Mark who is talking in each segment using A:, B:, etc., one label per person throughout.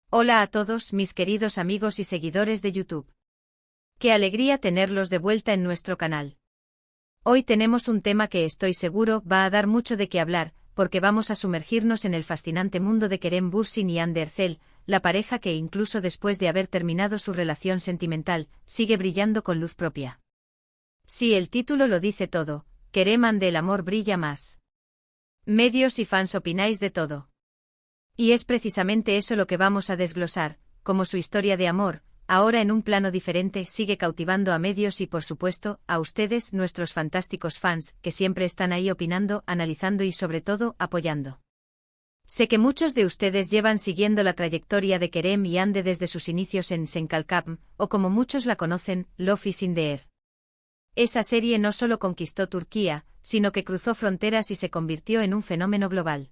A: Hola a todos mis queridos amigos y seguidores de YouTube. Qué alegría tenerlos de vuelta en nuestro canal. Hoy tenemos un tema que estoy seguro va a dar mucho de qué hablar, porque vamos a sumergirnos en el fascinante mundo de Kerem Bürsin y Hande Erçel, la pareja que incluso después de haber terminado su relación sentimental, sigue brillando con luz propia. Sí, el título lo dice todo, Kerem Hande, el amor brilla más. Medios y fans opináis de todo. Y es precisamente eso lo que vamos a desglosar, como su historia de amor, ahora en un plano diferente, sigue cautivando a medios y por supuesto, a ustedes, nuestros fantásticos fans, que siempre están ahí opinando, analizando y sobre todo, apoyando. Sé que muchos de ustedes llevan siguiendo la trayectoria de Kerem y Hande desde sus inicios en Senkalkam, o como muchos la conocen, Love is in the Air. Esa serie no solo conquistó Turquía, sino que cruzó fronteras y se convirtió en un fenómeno global.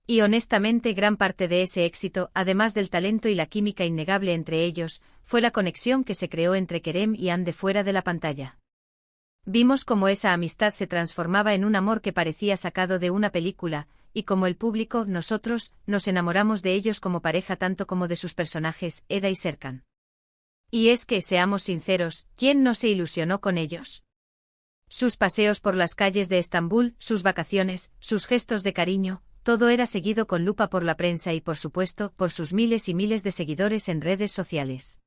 A: Y honestamente gran parte de ese éxito, además del talento y la química innegable entre ellos, fue la conexión que se creó entre Kerem y Hande fuera de la pantalla. Vimos cómo esa amistad se transformaba en un amor que parecía sacado de una película, y como el público, nosotros, nos enamoramos de ellos como pareja tanto como de sus personajes, Eda y Serkan. Y es que, seamos sinceros, ¿quién no se ilusionó con ellos? Sus paseos por las calles de Estambul, sus vacaciones, sus gestos de cariño, todo era seguido con lupa por la prensa y por supuesto, por sus miles y miles de seguidores en redes sociales.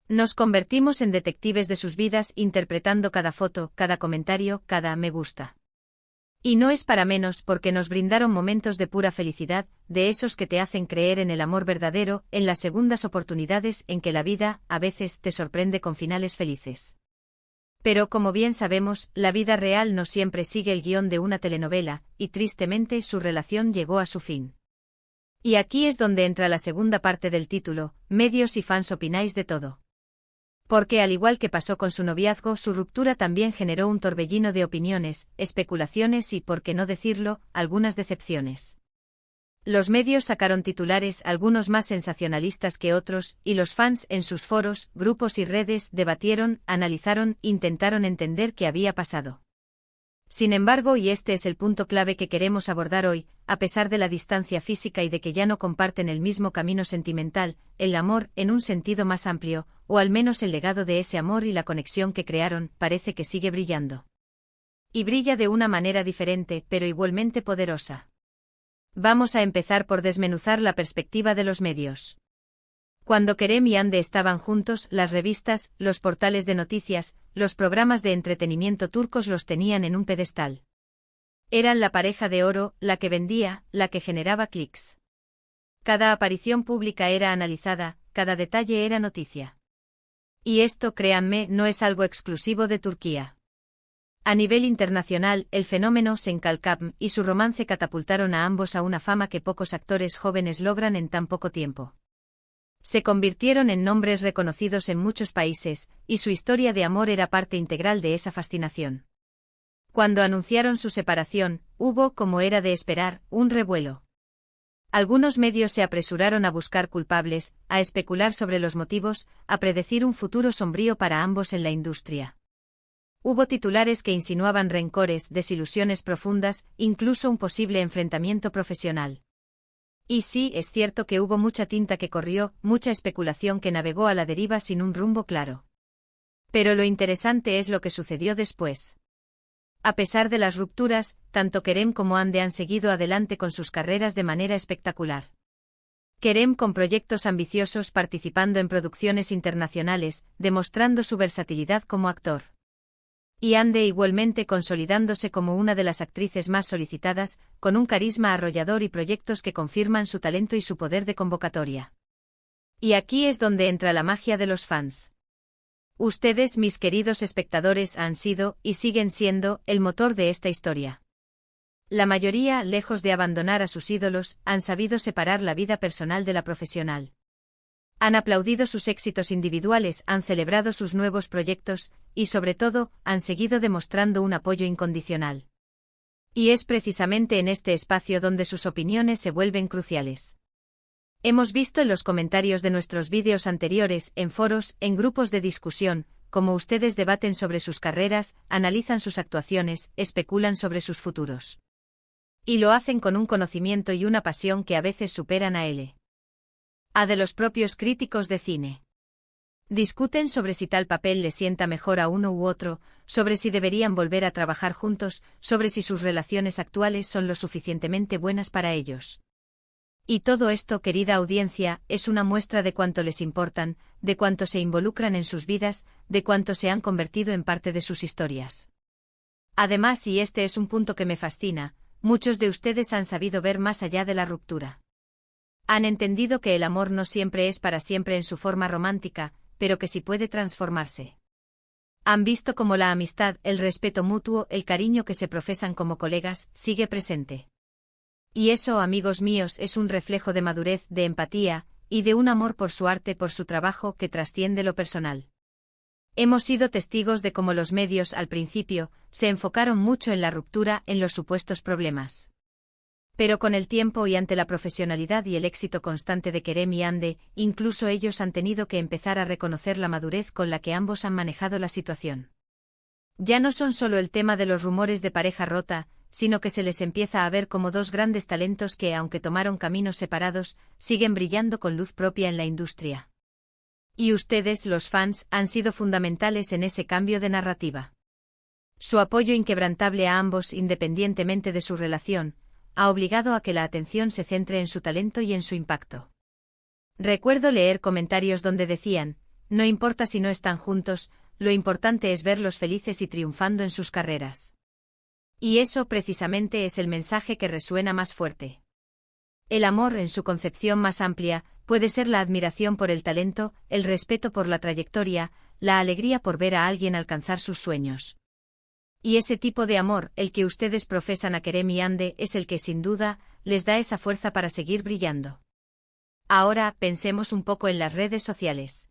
A: Nos convertimos en detectives de sus vidas interpretando cada foto, cada comentario, cada me gusta. Y no es para menos porque nos brindaron momentos de pura felicidad, de esos que te hacen creer en el amor verdadero, en las segundas oportunidades en que la vida, a veces, te sorprende con finales felices. Pero como bien sabemos, la vida real no siempre sigue el guión de una telenovela, y tristemente su relación llegó a su fin. Y aquí es donde entra la segunda parte del título, medios y fans opináis de todo. Porque al igual que pasó con su noviazgo, su ruptura también generó un torbellino de opiniones, especulaciones y, por qué no decirlo, algunas decepciones. Los medios sacaron titulares, algunos más sensacionalistas que otros, y los fans en sus foros, grupos y redes debatieron, analizaron, intentaron entender qué había pasado. Sin embargo, y este es el punto clave que queremos abordar hoy, a pesar de la distancia física y de que ya no comparten el mismo camino sentimental, el amor, en un sentido más amplio, o al menos el legado de ese amor y la conexión que crearon, parece que sigue brillando. Y brilla de una manera diferente, pero igualmente poderosa. Vamos a empezar por desmenuzar la perspectiva de los medios. Cuando Kerem y Hande estaban juntos, las revistas, los portales de noticias, los programas de entretenimiento turcos los tenían en un pedestal. Eran la pareja de oro, la que vendía, la que generaba clics. Cada aparición pública era analizada, cada detalle era noticia. Y esto, créanme, no es algo exclusivo de Turquía. A nivel internacional, el fenómeno Senkalkam y su romance catapultaron a ambos a una fama que pocos actores jóvenes logran en tan poco tiempo. Se convirtieron en nombres reconocidos en muchos países, y su historia de amor era parte integral de esa fascinación. Cuando anunciaron su separación, hubo, como era de esperar, un revuelo. Algunos medios se apresuraron a buscar culpables, a especular sobre los motivos, a predecir un futuro sombrío para ambos en la industria. Hubo titulares que insinuaban rencores, desilusiones profundas, incluso un posible enfrentamiento profesional. Y sí, es cierto que hubo mucha tinta que corrió, mucha especulación que navegó a la deriva sin un rumbo claro. Pero lo interesante es lo que sucedió después. A pesar de las rupturas, tanto Kerem como Hande han seguido adelante con sus carreras de manera espectacular. Kerem con proyectos ambiciosos participando en producciones internacionales, demostrando su versatilidad como actor. Y Hande igualmente consolidándose como una de las actrices más solicitadas, con un carisma arrollador y proyectos que confirman su talento y su poder de convocatoria. Y aquí es donde entra la magia de los fans. Ustedes, mis queridos espectadores, han sido, y siguen siendo, el motor de esta historia. La mayoría, lejos de abandonar a sus ídolos, han sabido separar la vida personal de la profesional. Han aplaudido sus éxitos individuales, han celebrado sus nuevos proyectos, y sobre todo, han seguido demostrando un apoyo incondicional. Y es precisamente en este espacio donde sus opiniones se vuelven cruciales. Hemos visto en los comentarios de nuestros vídeos anteriores, en foros, en grupos de discusión, cómo ustedes debaten sobre sus carreras, analizan sus actuaciones, especulan sobre sus futuros. Y lo hacen con un conocimiento y una pasión que a veces superan a él. A de los propios críticos de cine. Discuten sobre si tal papel le sienta mejor a uno u otro, sobre si deberían volver a trabajar juntos, sobre si sus relaciones actuales son lo suficientemente buenas para ellos. Y todo esto, querida audiencia, es una muestra de cuánto les importan, de cuánto se involucran en sus vidas, de cuánto se han convertido en parte de sus historias. Además, y este es un punto que me fascina, muchos de ustedes han sabido ver más allá de la ruptura. Han entendido que el amor no siempre es para siempre en su forma romántica, pero que sí puede transformarse. Han visto cómo la amistad, el respeto mutuo, el cariño que se profesan como colegas, sigue presente. Y eso, amigos míos, es un reflejo de madurez, de empatía, y de un amor por su arte, por su trabajo, que trasciende lo personal. Hemos sido testigos de cómo los medios, al principio, se enfocaron mucho en la ruptura, en los supuestos problemas. Pero con el tiempo y ante la profesionalidad y el éxito constante de Kerem y Ande, incluso ellos han tenido que empezar a reconocer la madurez con la que ambos han manejado la situación. Ya no son solo el tema de los rumores de pareja rota, sino que se les empieza a ver como dos grandes talentos que, aunque tomaron caminos separados, siguen brillando con luz propia en la industria. Y ustedes, los fans, han sido fundamentales en ese cambio de narrativa. Su apoyo inquebrantable a ambos, independientemente de su relación, ha obligado a que la atención se centre en su talento y en su impacto. Recuerdo leer comentarios donde decían, no importa si no están juntos, lo importante es verlos felices y triunfando en sus carreras. Y eso precisamente es el mensaje que resuena más fuerte. El amor, en su concepción más amplia, puede ser la admiración por el talento, el respeto por la trayectoria, la alegría por ver a alguien alcanzar sus sueños. Y ese tipo de amor, el que ustedes profesan a Kerem y Ande, es el que, sin duda, les da esa fuerza para seguir brillando. Ahora, pensemos un poco en las redes sociales.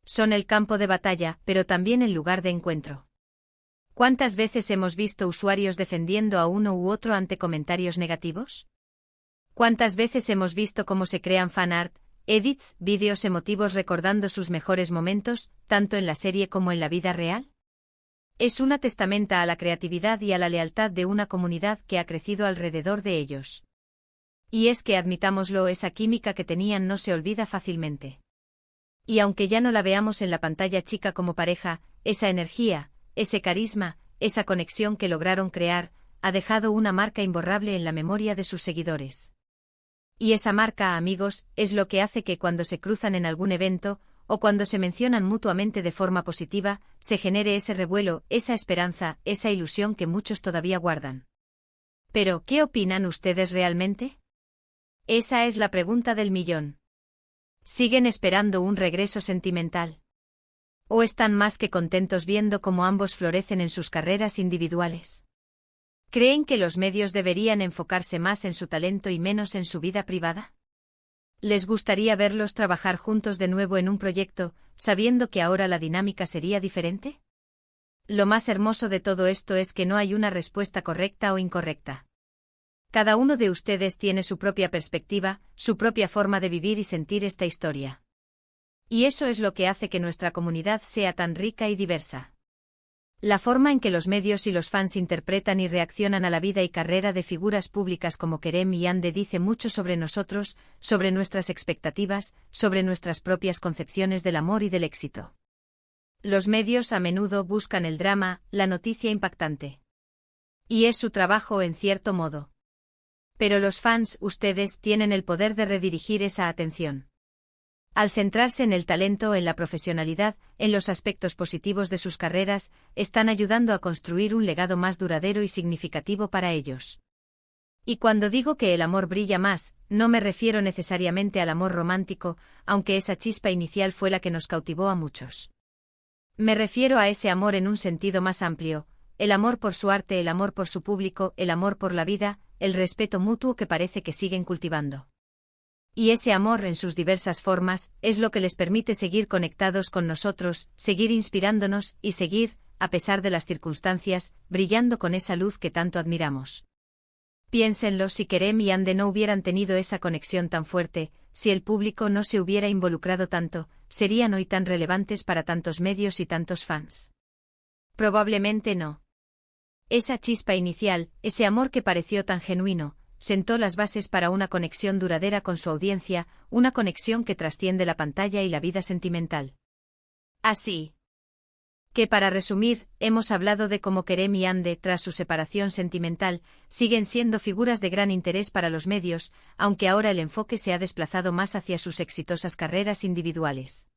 A: Son el campo de batalla, pero también el lugar de encuentro. ¿Cuántas veces hemos visto usuarios defendiendo a uno u otro ante comentarios negativos? ¿Cuántas veces hemos visto cómo se crean fanart, edits, vídeos emotivos recordando sus mejores momentos, tanto en la serie como en la vida real? Es una testamenta a la creatividad y a la lealtad de una comunidad que ha crecido alrededor de ellos. Y es que, admitámoslo, esa química que tenían no se olvida fácilmente. Y aunque ya no la veamos en la pantalla chica como pareja, esa energía, ese carisma, esa conexión que lograron crear, ha dejado una marca imborrable en la memoria de sus seguidores. Y esa marca, amigos, es lo que hace que cuando se cruzan en algún evento, o cuando se mencionan mutuamente de forma positiva, se genere ese revuelo, esa esperanza, esa ilusión que muchos todavía guardan. Pero, ¿qué opinan ustedes realmente? Esa es la pregunta del millón. ¿Siguen esperando un regreso sentimental? ¿O están más que contentos viendo cómo ambos florecen en sus carreras individuales? ¿Creen que los medios deberían enfocarse más en su talento y menos en su vida privada? ¿Les gustaría verlos trabajar juntos de nuevo en un proyecto, sabiendo que ahora la dinámica sería diferente? Lo más hermoso de todo esto es que no hay una respuesta correcta o incorrecta. Cada uno de ustedes tiene su propia perspectiva, su propia forma de vivir y sentir esta historia. Y eso es lo que hace que nuestra comunidad sea tan rica y diversa. La forma en que los medios y los fans interpretan y reaccionan a la vida y carrera de figuras públicas como Kerem y Ande dice mucho sobre nosotros, sobre nuestras expectativas, sobre nuestras propias concepciones del amor y del éxito. Los medios a menudo buscan el drama, la noticia impactante. Y es su trabajo en cierto modo. Pero los fans, ustedes, tienen el poder de redirigir esa atención. Al centrarse en el talento, en la profesionalidad, en los aspectos positivos de sus carreras, están ayudando a construir un legado más duradero y significativo para ellos. Y cuando digo que el amor brilla más, no me refiero necesariamente al amor romántico, aunque esa chispa inicial fue la que nos cautivó a muchos. Me refiero a ese amor en un sentido más amplio, el amor por su arte, el amor por su público, el amor por la vida, el respeto mutuo que parece que siguen cultivando. Y ese amor en sus diversas formas es lo que les permite seguir conectados con nosotros, seguir inspirándonos y seguir, a pesar de las circunstancias, brillando con esa luz que tanto admiramos. Piénsenlo, si Kerem y Ande no hubieran tenido esa conexión tan fuerte, si el público no se hubiera involucrado tanto, ¿serían hoy tan relevantes para tantos medios y tantos fans? Probablemente no. Esa chispa inicial, ese amor que pareció tan genuino, sentó las bases para una conexión duradera con su audiencia, una conexión que trasciende la pantalla y la vida sentimental. Así que para resumir, hemos hablado de cómo Kerem y Hande, tras su separación sentimental, siguen siendo figuras de gran interés para los medios, aunque ahora el enfoque se ha desplazado más hacia sus exitosas carreras individuales.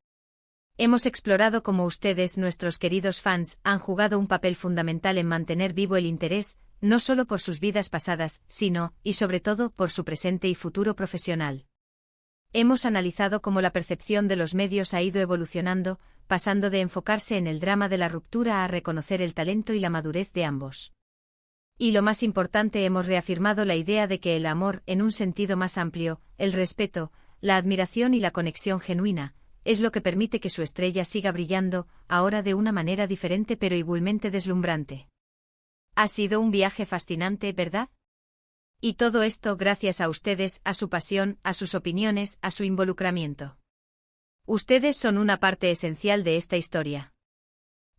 A: Hemos explorado cómo ustedes, nuestros queridos fans, han jugado un papel fundamental en mantener vivo el interés, no solo por sus vidas pasadas, sino, y sobre todo, por su presente y futuro profesional. Hemos analizado cómo la percepción de los medios ha ido evolucionando, pasando de enfocarse en el drama de la ruptura a reconocer el talento y la madurez de ambos. Y lo más importante, hemos reafirmado la idea de que el amor, en un sentido más amplio, el respeto, la admiración y la conexión genuina, es lo que permite que su estrella siga brillando, ahora de una manera diferente pero igualmente deslumbrante. Ha sido un viaje fascinante, ¿verdad? Y todo esto gracias a ustedes, a su pasión, a sus opiniones, a su involucramiento. Ustedes son una parte esencial de esta historia.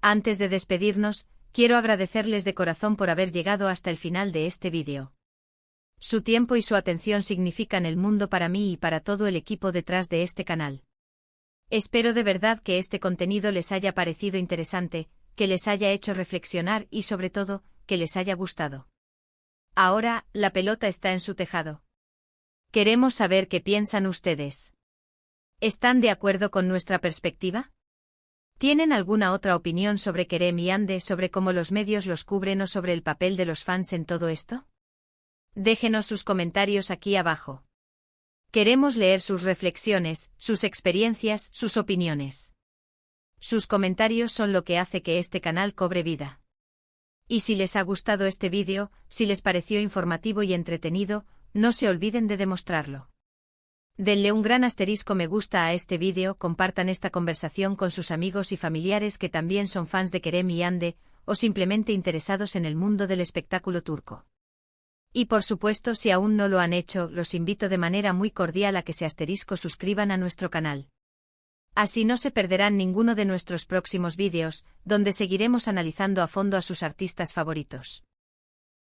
A: Antes de despedirnos, quiero agradecerles de corazón por haber llegado hasta el final de este vídeo. Su tiempo y su atención significan el mundo para mí y para todo el equipo detrás de este canal. Espero de verdad que este contenido les haya parecido interesante, que les haya hecho reflexionar y sobre todo, que les haya gustado. Ahora, la pelota está en su tejado. Queremos saber qué piensan ustedes. ¿Están de acuerdo con nuestra perspectiva? ¿Tienen alguna otra opinión sobre Kerem y Hande, sobre cómo los medios los cubren o sobre el papel de los fans en todo esto? Déjenos sus comentarios aquí abajo. Queremos leer sus reflexiones, sus experiencias, sus opiniones. Sus comentarios son lo que hace que este canal cobre vida. Y si les ha gustado este vídeo, si les pareció informativo y entretenido, no se olviden de demostrarlo. Denle un gran asterisco me gusta a este vídeo, compartan esta conversación con sus amigos y familiares que también son fans de Kerem y Hande, o simplemente interesados en el mundo del espectáculo turco. Y por supuesto, si aún no lo han hecho, los invito de manera muy cordial a que se suscriban a nuestro canal. Así no se perderán ninguno de nuestros próximos vídeos, donde seguiremos analizando a fondo a sus artistas favoritos.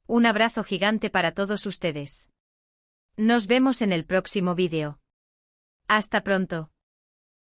A: Un abrazo gigante para todos ustedes. Nos vemos en el próximo vídeo. Hasta pronto.